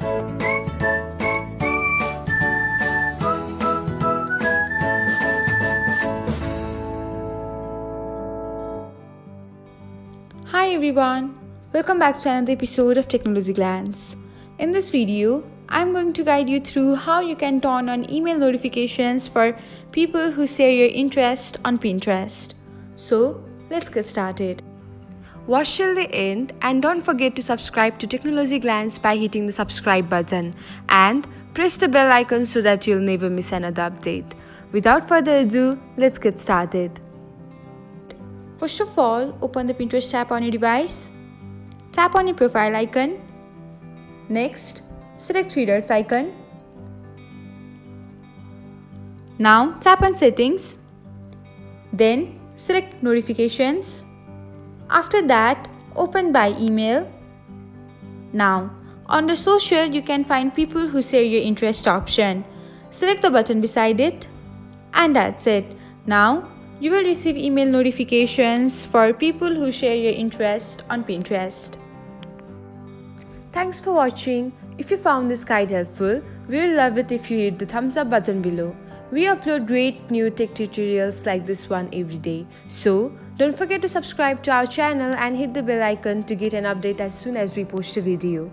Hi everyone, welcome back to another episode of Technologyglance. In this video, I'm going to guide you through how you can turn on email notifications for people who share your interest on Pinterest. So, let's get started. Watch till the end and don't forget to subscribe to Technologyglance by hitting the subscribe button and press the bell icon so that you'll never miss another update. Without further ado, let's get started. First of all, open the Pinterest app on your device. Tap on your profile icon. Next, select three dots icon. Now tap on settings. Then select notifications. After that, open by email. Now, under social, you can find people who share your interest option. Select the button beside it. And that's it. Now, you will receive email notifications for people who share your interest on Pinterest. Thanks for watching. If you found this guide helpful, we will love it if you hit the thumbs up button below. We upload great new tech tutorials like this one every day. So, don't forget to subscribe to our channel and hit the bell icon to get an update as soon as we post a video.